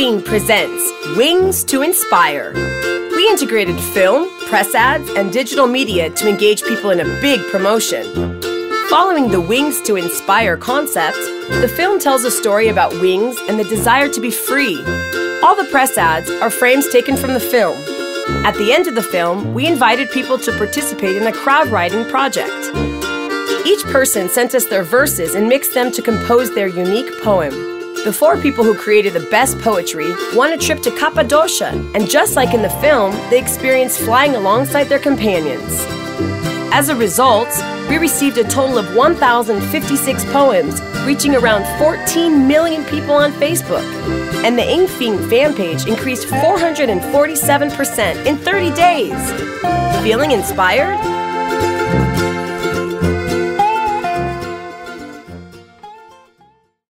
Fiend presents Wings to Inspire. We integrated film, press ads, and digital media to engage people in a big promotion. Following the Wings to Inspire concept, the film tells a story about wings and the desire to be free. All the press ads are frames taken from the film. At the end of the film, we invited people to participate in a crowd writing project. Each person sent us their verses and mixed them to compose their unique poem. The 4 people who created the best poetry won a trip to Cappadocia, and just like in the film, they experienced flying alongside their companions. As a result, we received a total of 1,056 poems, reaching around 14 million people on Facebook. And the Ink Fiend fan page increased 447% in 30 days. Feeling inspired?